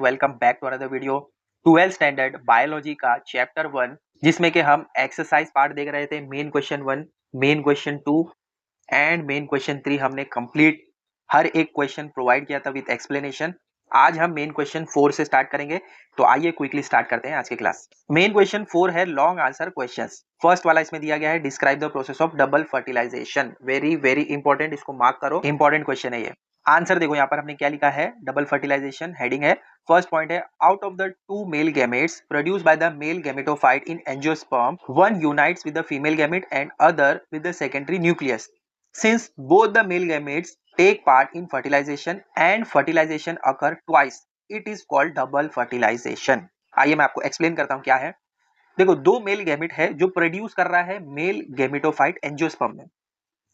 Welcome back to another video. 12th standard biology का chapter 1, जिसमें कि हम एक्सरसाइज पार्ट देख रहे थे। Main question 1, main question 2 and main question 3 हमने कंप्लीट हर एक क्वेश्चन प्रोवाइड किया था विद एक्सप्लेनेशन। आज हम मेन क्वेश्चन 4 से स्टार्ट करेंगे, तो आइए क्विकली स्टार्ट करते हैं आज की क्लास। मेन क्वेश्चन 4 है लॉन्ग आंसर क्वेश्चंस। फर्स्ट वाला इसमें दिया गया है, describe the process of double fertilisation. Very very important, इसको मार्क करो, इंपॉर्टेंट क्वेश्चन है ये। आंसर देखो यहाँ पर हमने क्या लिखा है, डबल फर्टिलाइजेशन हेडिंग है। फर्स्ट पॉइंट है, out of the two male gametes produced by the male gametophyte in angiosperm, one unites with the female gamete and other with the secondary nucleus. Since both the male gametes take part in fertilization and fertilization occur twice, it is called double fertilization. आइए मैं आपको explain करता हूँ क्या है। देखो, दो male gamete है जो प्रोड्यूस कर रहा है मेल गैमेटोफाइट एंजियोस्पर्म में।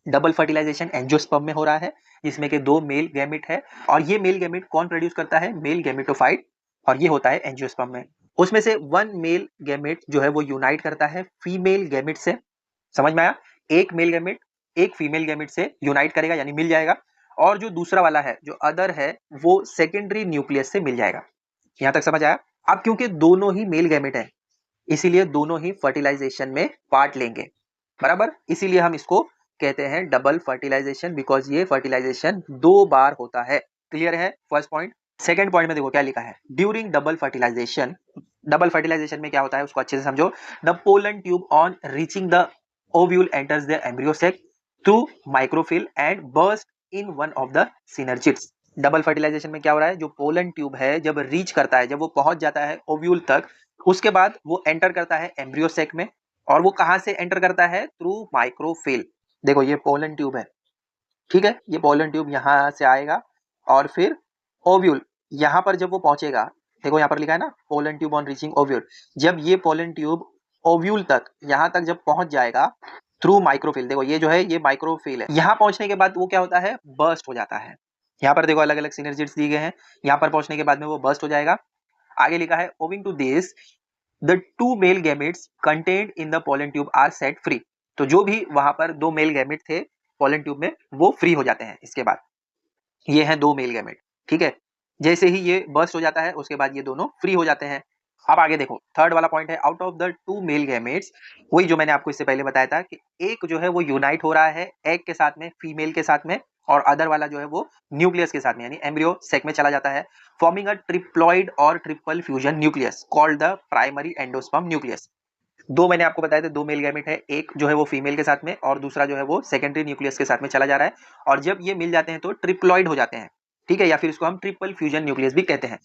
डबल फर्टिलाइजेशन एंजियोस्पर्म में हो रहा है, जिसमें के दो मेल गैमेट है, और ये मेल गैमेट कौन प्रोड्यूस करता है, मेल गैमेटोफाइट, और ये होता है एंजियोस्पर्म में। उसमें से वन मेल गैमेट जो है वो यूनाइट करता है फीमेल गैमेट से। समझ में आया? एक मेल गैमेट एक फीमेल गैमेट से यूनाइट करेगा, यानी मिल जाएगा, और जो दूसरा वाला है, जो अदर है, वो सेकेंडरी न्यूक्लियस से मिल जाएगा। यहां तक समझ आया? अब क्योंकि दोनों ही मेल गैमेट है, इसीलिए दोनों ही फर्टिलाइजेशन में पार्ट लेंगे, बराबर। इसीलिए हम इसको कहते हैं डबल फर्टिलाइजेशन, बिकॉज ये फर्टिलाइजेशन दो बार होता है। क्लियर है फर्स्ट पॉइंट? सेकेंड पॉइंट में देखो क्या लिखा है, during double fertilisation. Double fertilisation में क्या होता है उसको अच्छे से समझो। The pollen tube on reaching the ovule enters the embryo sac through micropyle end burst in one of the synergids. Double fertilisation में क्या हो रहा है, जो पोलन ट्यूब है जब रीच करता है, जब वो पहुंच जाता है ओव्यूल तक, उसके बाद वो एंटर करता है एम्ब्रियो सेक में। और वो कहां से एंटर करता है, थ्रू माइक्रोफिल। देखो ये पोलन ट्यूब है, ठीक है, ये पोलन ट्यूब यहां से आएगा और फिर ओव्यूल, यहां पर जब वो पहुंचेगा, देखो यहां पर लिखा है ना, pollen tube on reaching ovule. जब ये पोलन ट्यूब ओव्यूल तक, यहां तक जब पहुंच जाएगा थ्रू माइक्रोफिल, देखो ये जो है ये माइक्रोफिल है, यहां पहुंचने के बाद वो क्या होता है, बर्स्ट हो जाता है। यहाँ पर देखो अलग अलग सिनर्जिड्स दिए गए हैं, यहाँ पर पहुंचने के बाद में वो बर्स्ट हो जाएगा। आगे लिखा है, owing to this the two male gametes contained in the pollen tube are set free. तो जो भी वहां पर दो मेल गैमेट थे पोलन ट्यूब में, वो फ्री हो जाते हैं। इसके बाद ये हैं दो मेल गैमेट, ठीक है। जैसे ही ये बर्स्ट हो जाता है, उसके बाद ये दोनों फ्री हो जाते हैं। अब आगे देखो, थर्ड वाला पॉइंट है, out of the two male gametes, वही जो मैंने आपको इससे पहले बताया था कि एक जो है वो यूनाइट हो रहा है एग के साथ में, फीमेल के साथ में, और अदर वाला जो है वो न्यूक्लियस के साथ में, यानी एम्ब्रियो सेक में चला जाता है, फॉर्मिंग अ ट्रिप्लॉइड और triple fusion nucleus called the primary endosperm nucleus. दो मैंने आपको बताया था, दो मेल गैमेट है, एक जो है वो फीमेल के साथ में और दूसरा जो है वो सेकेंडरी न्यूक्लियस के साथ में चला जा रहा है, और जब ये मिल जाते हैं तो ट्रिप्लॉइड हो जाते हैं, ठीक है, या फिर इसको हम ट्रिपल फ्यूजन न्यूक्लियस भी कहते हैं,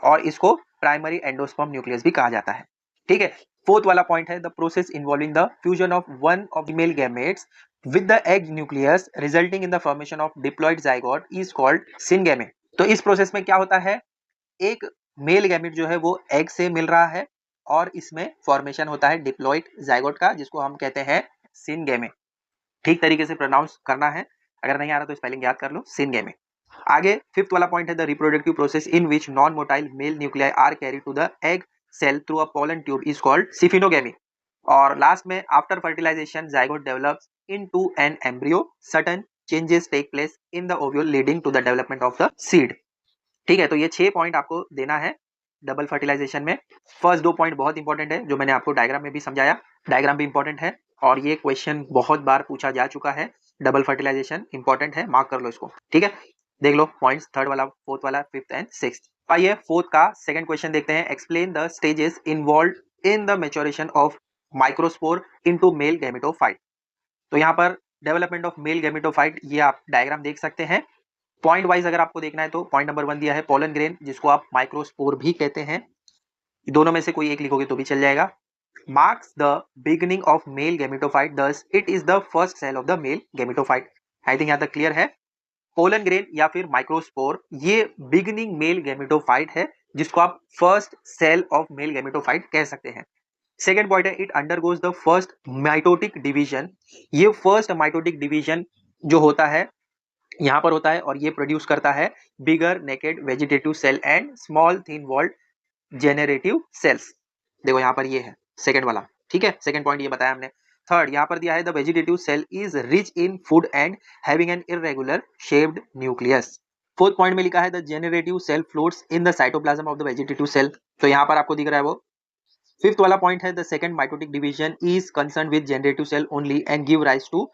और इसको प्राइमरी एंडोस्पर्म न्यूक्लियस भी कहा जाता है, ठीक है। फोर्थ वाला पॉइंट है, the process involving the fusion of one of the male gametes with the egg nucleus resulting in the formation of diploid zygote is called syngamy. तो इस प्रोसेस में क्या होता है, एक मेल गैमेट जो है वो एग से मिल रहा है, और इसमें फॉर्मेशन होता है डिप्लॉइड जाइगोट का, जिसको हम कहते हैं सिनगेमे। ठीक तरीके से प्रोनाउंस करना है, अगर नहीं आ रहा तो स्पेलिंग याद कर लो, सिनगेमे। आगे फिफ्थ वाला पॉइंट है, the reproductive process in which non motile male nuclei are carry to the egg cell through a pollen tube is called siphonogamy. और लास्ट में, after fertilisation zygote develops into an embryo, certain changes take place in the ovule leading to the development of the seed. ठीक है, तो ये 6 point आपको देना है double fertilisation में। फर्स्ट 2 पॉइंट बहुत इंपॉर्टेंट है, जो मैंने आपको डायग्राम में भी समझाया, डायग्राम भी इंपॉर्टेंट है, और ये क्वेश्चन बहुत बार पूछा जा चुका है। डबल फर्टिलाइजेशन इंपॉर्टेंट है, मार्क कर लो इसको, ठीक है। देख लो पॉइंट्स, थर्ड वाला, फोर्थ वाला, फिफ्थ एंड सिक्स्थ। आइए फोर्थ का सेकंड क्वेश्चन देखते हैं। Explain the stages involve in the maturation of microspore into mail gametophyte. तो यहाँ पर डेवलपमेंट ऑफ मेल गैमेटोफाइट, ये आप डायग्राम देख सकते हैं। पॉइंट वाइज अगर आपको देखना है तो पॉइंट नंबर 1 दिया है पोलन ग्रेन, जिसको आप माइक्रोस्पोर भी कहते हैं। दोनों में से कोई एक लिखोगे तो भी चल जाएगा। Marks the beginning of male gametophyte, thus it is the first cell of the male gametophyte. I think यहाँ तक क्लियर है। पोलन ग्रेन या फिर माइक्रोस्पोर, ये बिगिनिंग मेल गैमेटोफाइट है, जिसको आप first cell of male gametophyte कह सकते हैं। सेकेंड पॉइंट है, it undergoes the first mitotic division. ये फर्स्ट माइटोटिक डिवीजन जो होता है यहाँ पर होता है, और ये प्रोड्यूस करता है bigger naked vegetative cell and small thin walled generative cells. देखो यहाँ पर ये है सेकेंड वाला, ठीक है, सेकेंड पॉइंट ये बताया हमने। थर्ड यहाँ पर दिया है, the vegetative cell is rich in food and having an irregular shaped nucleus. Fourth point में लिखा है the generative cell floats in the cytoplasm of the vegetative cell, तो यहाँ पर आपको दिख रहा है वो। फिफ्थ वाला पॉइंट है the second mitotic division is concern with generative cell only and give rise to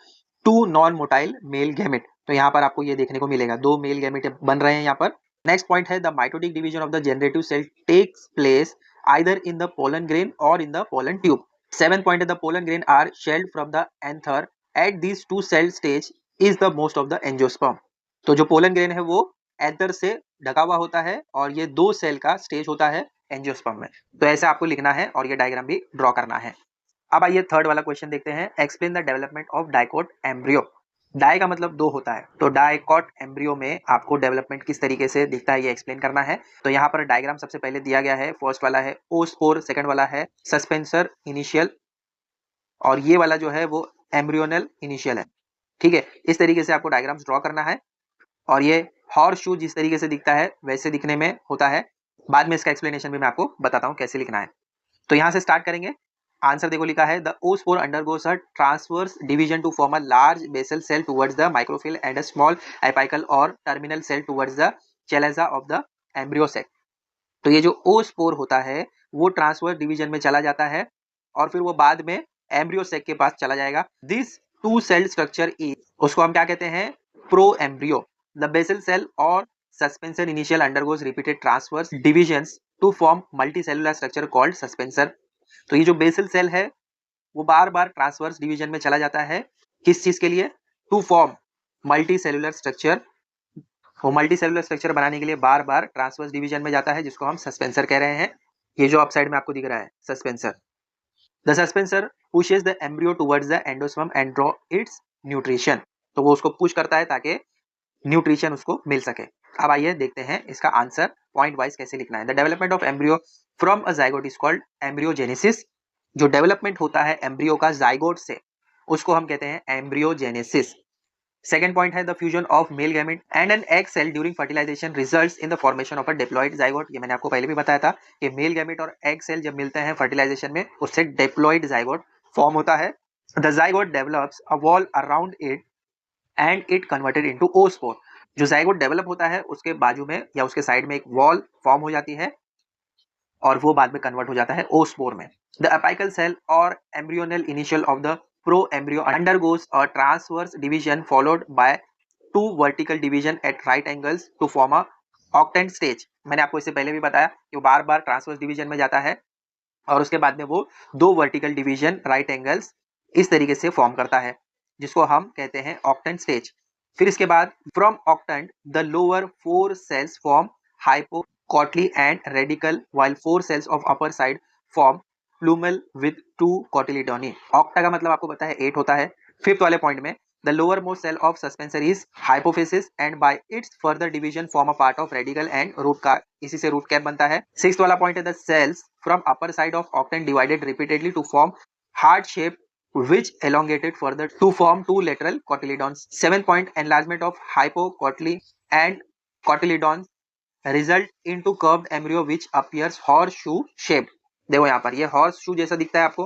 two non motile male gamete, तो यहाँ पर आपको ये देखने को मिलेगा, दो मेल गैमेट बन रहे हैं यहाँ पर। नेक्स्ट पॉइंट है the mitotic division of the generative cell takes place either in the pollen grain or in the pollen tube. Seventh point है the pollen grain are shed from the anther at this two cell stage is the most of the angiosperm, तो जो pollen grain है वो anther से ढका हुआ होता है और ये दो सेल का स्टेज होता है एंजियोस्पर्म में, तो ऐसा आपको लिखना है और ये डायग्राम भी ड्रॉ करना है। अब आइए थर्ड वाला क्वेश्चन देखते हैं, explain the development of dicot embryo. Di का मतलब दो होता है, तो डाइकोट एम्ब्रियो में आपको डेवलपमेंट किस तरीके से दिखता है ये एक्सप्लेन करना है। तो यहाँ पर डायग्राम सबसे पहले दिया गया है, फर्स्ट वाला है ओस्पोर, सेकंड वाला है सस्पेंसर इनिशियल और ये वाला जो है वो एम्ब्रियोनल इनिशियल है। ठीक है, इस तरीके से आपको डायग्राम्स ड्रॉ करना है और ये हॉर्स शू जिस तरीके से दिखता है वैसे दिखने में होता है, बाद में इसका एक्सप्लेनेशन भी मैं आपको बताता हूँ कैसे लिखना है। तो यहाँ से स्टार्ट करेंगे। आंसर देखो लिखा है the oospore undergoes a transverse division to form a large basal cell towards the micropyle and a small apical और terminal cell towards the chalaza of the embryo sac. तो ये जो ओस्पोर होता है वो ट्रांसवर्स डिवीजन में चला जाता है और फिर वो बाद में एम्ब्रियो सेक के पास चला जाएगा। This two cell structure is, उसको हम क्या कहते हैं, pro embryo. The basal cell or suspensor initial undergoes repeated transverse divisions to form multicellular structure called suspensor. तो ये जो बेसल सेल है वो बार बार ट्रांसवर्स डिवीजन में चला जाता है, किस चीज के लिए, to form multi cellular structure. वो मल्टी सेलुलर स्ट्रक्चर बनाने के लिए बार बार ट्रांसवर्स डिवीजन में जाता है जिसको हम सस्पेंसर कह रहे हैं। ये जो अप साइड में आपको दिख रहा है suspensor, the suspensor pushes the embryo towards the endosperm and draw its nutrition, तो वो उसको पुश करता है ताकि न्यूट्रिशन उसको मिल सके। अब आइए देखते हैं इसका आंसर पॉइंट वाइज कैसे लिखना है। The development of embryo from a zygote is called embryogenesis. जो डेवलपमेंट होता है एम्ब्रियो का जाइगोट से उसको हम कहते हैं एम्ब्रियोजेनेसिस। सेकेंड पॉइंट है the fusion of male gamete and an egg cell during fertilisation results in the formation of a diploid zygote. ये मैंने आपको पहले भी बताया था कि मेल गैमेट और एग सेल जब मिलते हैं फर्टिलाइजेशन में उससे डिप्लॉइड जाइगोट फॉर्म होता है। The zygote develops a wall around it and it converted into oospore. जो जाइगोट डेवलप होता है उसके बाजू में या उसके साइड में एक वॉल फॉर्म हो जाती है और वो बाद में कन्वर्ट हो जाता है ओस्पोर में। द अपाइकल सेल और embryonal initial of the pro embryo undergoes a transverse division followed by two vertical division at right angles to form a octant stage. मैंने आपको इससे पहले भी बताया कि वो बार बार ट्रांसवर्स डिवीजन में जाता है और उसके बाद में वो दो वर्टिकल डिवीजन राइट एंगल्स इस तरीके से फॉर्म करता है जिसको हम कहते हैं ऑक्टेंट स्टेज। फिर इसके बाद from octant the lower four cells form hypocotyl and radical while four cells of upper side form plumel with two cotyledony। Octa का मतलब आपको पता है 8 होता है। फिफ्थ वाले पॉइंट में the lowermost cell of suspenser is hypophysis and by its further division form a part of radical and root cap, इसी से root cap बनता है। सिक्स्थ वाला पॉइंट है the cells from upper side of octant divided repeatedly to form heart shape which elongated further to form two lateral cotyledons। seventh point enlargement of hypocotyl and cotyledons result into curved embryo which appears horseshoe shaped। देखो यहाँ पर ये horseshoe जैसा दिखता है आपको,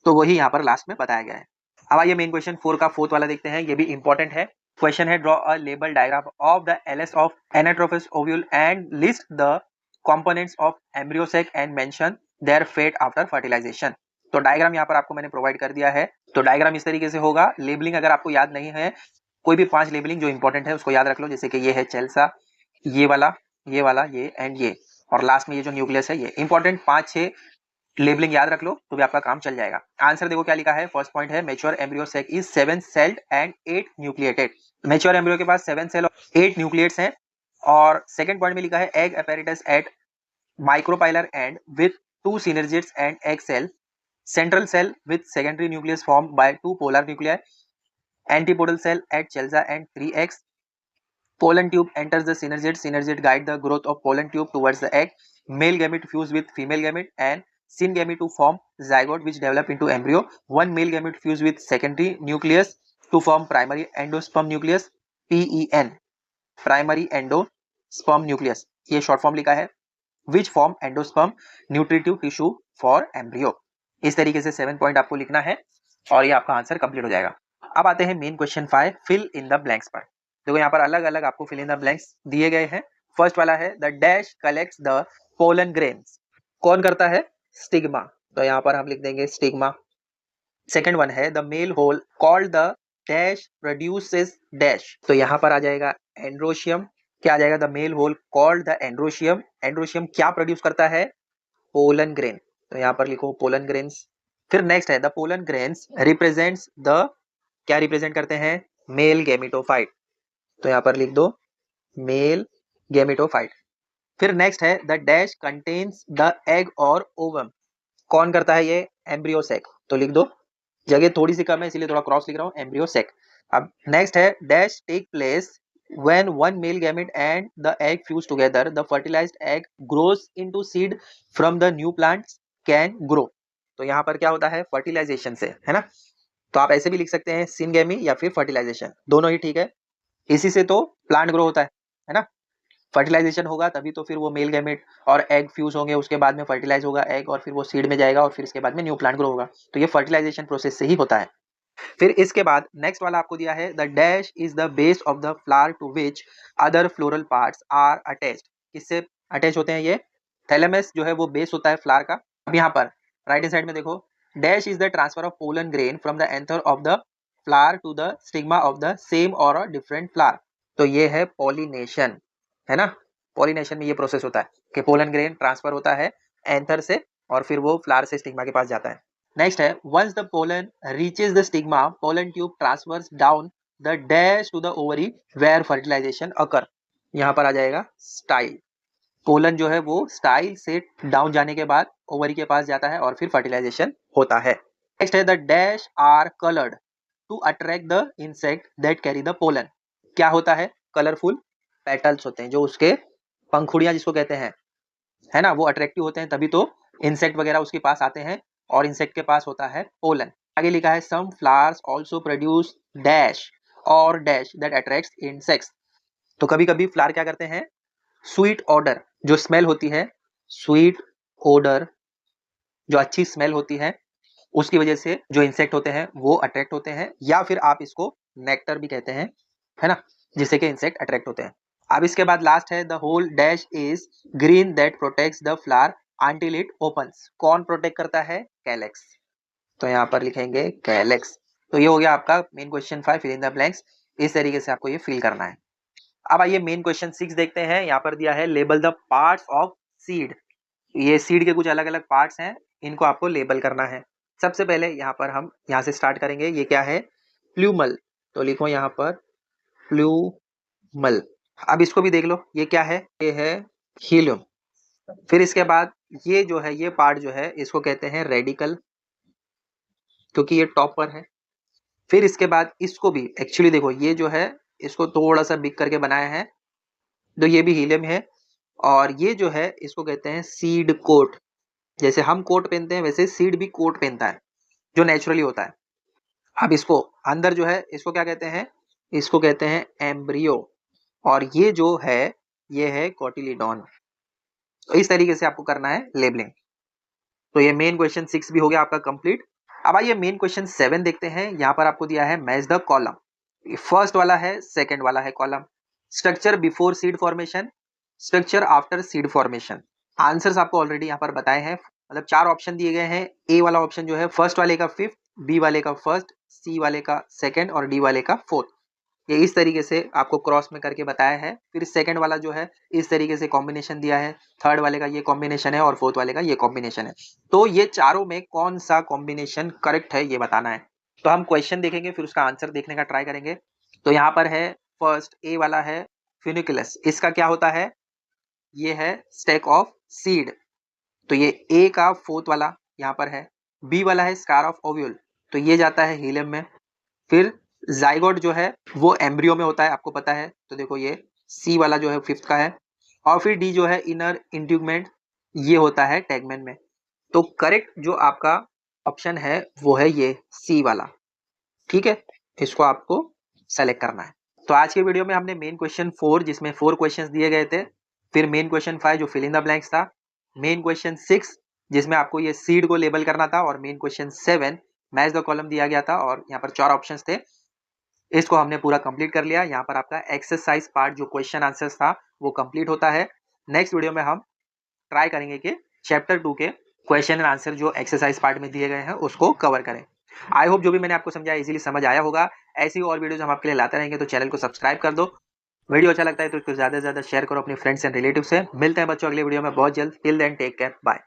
तो वही यहाँ पर लास्ट में बताया गया है। अब आइए मेन क्वेश्चन 4 का फोर्थ वाला देखते हैं, ये भी इंपॉर्टेंट है। क्वेश्चन है draw a label diagram of the LS of anatropous ovule and list the components of embryo sac and mention their fate after fertilisation. तो डायग्राम यहाँ पर आपको मैंने प्रोवाइड कर दिया है। तो डायग्राम इस तरीके से होगा। लेबलिंग अगर आपको याद नहीं है, कोई भी 5 लेबलिंग जो इंपॉर्टेंट है उसको याद रख लो, जैसे कि ये है चेल्सा, ये वाला, ये वाला, ये एंड ये, और लास्ट में ये जो न्यूक्लियस है ये इंपॉर्टेंट 5-6 लेबलिंग याद रख लो तो भी आपका काम चल जाएगा। आंसर देखो क्या लिखा है। फर्स्ट पॉइंट है mature embryo sac is 7 celled and 8 nucleated. Mature embryo के पास 7 सेल और 8 न्यूक्लिएट्स हैं। और सेकंड पॉइंट में लिखा है egg apparatus at micropylar end with 2 synergids and egg cell, central cell with secondary nucleus form by 2 polar nuclei, antipodal cell at chalaza and 3 eggs, pollen tube enters the synergid, synergid guide the growth of pollen tube towards the egg, male gamete fuse with female gamete and syngamete to form zygote which develop into embryo, one male gamete fuse with secondary nucleus to form primary endosperm nucleus, PEN, primary endosperm nucleus, ये short form लिखा है, which form endosperm nutritive tissue for embryo। इस तरीके से 7 point आपको लिखना है और ये आपका आंसर कंप्लीट हो जाएगा। अब आते हैं main question 5, fill in the blanks पर। देखो यहाँ पर अलग अलग आपको फिल इन द ब्लैंक्स दिए गए हैं। फर्स्ट वाला है the dash collects the pollen grains, कौन करता है? स्टिग्मा, तो यहाँ पर हम लिख देंगे स्टिग्मा। सेकंड वन है the male whorl called the dash produces dash, तो यहाँ पर आ जाएगा एंड्रोशियम। क्या आ जाएगा? The male whorl called the androecium, androecium क्या प्रोड्यूस करता है? पोलन ग्रेन, तो यहाँ पर लिखो पोलन ग्रेन्स। फिर नेक्स्ट है the pollen grains represents the, क्या रिप्रेजेंट करते हैं? मेल गैमेटोफाइट, तो यहाँ पर लिख दो मेल गैमेटोफाइट। फिर नेक्स्ट है the dash contains the egg और ओवम, कौन करता है ये? एम्ब्रियो सेक, तो लिख दो, जगह थोड़ी सी कम है इसीलिए थोड़ा क्रॉस लिख रहा हूँ, एम्ब्रियो सेक। अब नेक्स्ट है dash take place when one male gamete and the egg fuse together the fertilized egg grows into seed from the new plants can grow, तो यहाँ पर क्या होता है? फर्टिलाइजेशन से, है ना। तो आप ऐसे भी लिख सकते हैं सिनगेमी या फिर फर्टिलाइजेशन, दोनों ही ठीक है। इसी से तो प्लांट ग्रो होता है ना। फर्टिलाइजेशन होगा तभी तो फिर वो मेल गैमेट और एग फ्यूज होंगे, उसके बाद में फर्टिलाइज होगा एग और फिर वो सीड में जाएगा और फिर इसके बाद में न्यू प्लांट ग्रो होगा, तो ये फर्टिलाइजेशन प्रोसेस से ही होता है। फिर इसके बाद नेक्स्ट वाला आपको दिया है the dash is the base of the flower to which other floral parts are attached, किससे अटैच होते हैं ये? थैलेमस जो है वो बेस होता है फ्लावर का। अब यहाँ पर राइट हैंड साइड में देखो dash is the transfer of pollen grain from the anther of the flower to the stigma of the same और डिफरेंट फ्लावर, तो ये है पॉलिनेशन, है ना। पॉलिनेशन में ये प्रोसेस होता है कि पोलन ग्रेन ट्रांसफर होता है एंथर से और फिर वो फ्लावर से स्टिग्मा के पास जाता है। नेक्स्ट है once the pollen reaches the stigma pollen tube transfers down the dash to the ovary where fertilisation occur, यहाँ पर आ जाएगा स्टाइल, पोलन जो है वो स्टाइल से डाउन जाने के बाद ओवरी के पास जाता है और फिर फर्टिलाइजेशन होता है। नेक्स्ट है the dash are coloured to attract the insect that carry the pollen, क्या होता है? कलरफुल पेटल्स होते हैं जो उसके पंखुड़ियां जिसको कहते हैं, है ना, वो अट्रैक्टिव होते हैं तभी तो इंसेक्ट वगैरह उसके पास आते हैं और इंसेक्ट के पास होता है पोलन। आगे लिखा है some flowers also produce dash और डैश दैट अट्रैक्ट्स इंसेक्ट्स, तो कभी कभी फ्लावर क्या करते हैं? स्वीट ऑर्डर जो स्मेल होती है, स्वीट ऑर्डर जो अच्छी स्मेल होती है उसकी वजह से जो इंसेक्ट होते हैं वो अट्रैक्ट होते हैं, या फिर आप इसको नेक्टर भी कहते हैं, है ना, जिससे कि इंसेक्ट अट्रैक्ट होते हैं। अब इसके बाद लास्ट है the whorl dash is green that protects the flower until it opens, कौन प्रोटेक्ट करता है? कैलेक्स, तो यहाँ पर लिखेंगे कैलेक्स। तो ये हो गया आपका main question 5 fill in the blanks, इस तरीके से आपको ये फिल करना है। अब आइए मेन क्वेश्चन 6 देखते हैं। यहाँ पर दिया है label the parts of seed, ये सीड के कुछ अलग अलग पार्ट्स हैं, इनको आपको लेबल करना है। सबसे पहले यहाँ पर हम यहाँ से स्टार्ट करेंगे, ये क्या है? प्लूमल, तो लिखो यहाँ पर प्लूमल। अब इसको भी देख लो, ये क्या है? ये है हीलियम। फिर इसके बाद ये जो है ये पार्ट जो है इसको कहते हैं रेडिकल, क्योंकि ये टॉप पर है। फिर इसके बाद इसको भी एक्चुअली देखो ये जो है इसको थोड़ा सा बिग करके बनाया है, तो ये भी हीलियम है। और ये जो है इसको कहते हैं सीड कोट, जैसे हम कोट पहनते हैं वैसे सीड भी कोट पहनता है जो नेचुरली होता है। अब इसको अंदर जो है इसको क्या कहते हैं? इसको कहते हैं एम्ब्रियो, और ये जो है ये है कोटिलीडॉन। तो इस तरीके से आपको करना है लेबलिंग। तो ये मेन क्वेश्चन 6 भी हो गया आपका कंप्लीट। अब आइए मेन क्वेश्चन 7 देखते हैं। यहाँ पर आपको दिया है मैच द कॉलम, फर्स्ट वाला है, सेकंड वाला है column. Structure before seed formation, structure after seed formation. Answers आपको ऑलरेडी यहाँ पर बताए हैं, मतलब 4 ऑप्शन दिए गए हैं। ए वाला ऑप्शन जो है फर्स्ट वाले का 5th, बी वाले का 1st, सी वाले का 2nd और डी वाले का 4th। ये इस तरीके से आपको क्रॉस में करके बताया है। फिर सेकंड वाला जो है इस तरीके से कॉम्बिनेशन दिया है, थर्ड वाले का ये कॉम्बिनेशन है और फोर्थ वाले का ये कॉम्बिनेशन है। तो ये चारों में कौन सा कॉम्बिनेशन करेक्ट है ये बताना है। तो हम क्वेश्चन देखेंगे फिर उसका आंसर देखने का ट्राई करेंगे। तो यहाँ पर है फर्स्ट ए वाला है फ्यूनिकुलस, इसका क्या होता है? ये है स्टेक ऑफ सीड, तो ये ए का फोर्थ वाला यहाँ पर है। बी वाला है स्कार ऑफ ओव्यूल, तो ये जाता है हीलियम में। फिर जाइगोट जो है वो एम्ब्रियो में होता है, आपको पता है। तो देखो ये सी वाला जो है 5th का है। और फिर डी जो है इनर इंट्यूगमेंट, ये होता है टैगमेन में। तो करेक्ट जो आपका ऑप्शन है वो है ये सी वाला, ठीक है, इसको आपको सेलेक्ट करना है। तो आज के वीडियो में हमने मेन क्वेश्चन 4 जिसमें 4 क्वेश्चंस दिए गए थे, फिर मेन क्वेश्चन 5 जो फिल इन द ब्लैंक्स था, मेन क्वेश्चन 6 जिसमें आपको ये सीड को लेबल करना था, और main question 7 match the column दिया गया था और यहाँ पर 4 ऑप्शंस थे। इसको हमने पूरा कंप्लीट कर लिया। यहाँ पर आपका एक्सरसाइज पार्ट जो क्वेश्चन आंसर्स था वो कंप्लीट होता है। नेक्स्ट वीडियो में हम ट्राई करेंगे कि चैप्टर 2 के क्वेश्चन एंड आंसर जो एक्सरसाइज पार्ट में दिए गए हैं उसको कवर करें। आई होप जो भी मैंने आपको समझाया इजीली समझ आया होगा। ऐसी और वीडियोस हम आपके लिए लाते रहेंगे, तो चैनल को सब्सक्राइब कर दो। वीडियो अच्छा लगता है तो इसको ज्यादा से ज्यादा शेयर करो अपने फ्रेंड्स एंड रिलेटिव से। मिलते हैं बच्चों अगले वीडियो में बहुत जल्द। Till then take care, bye.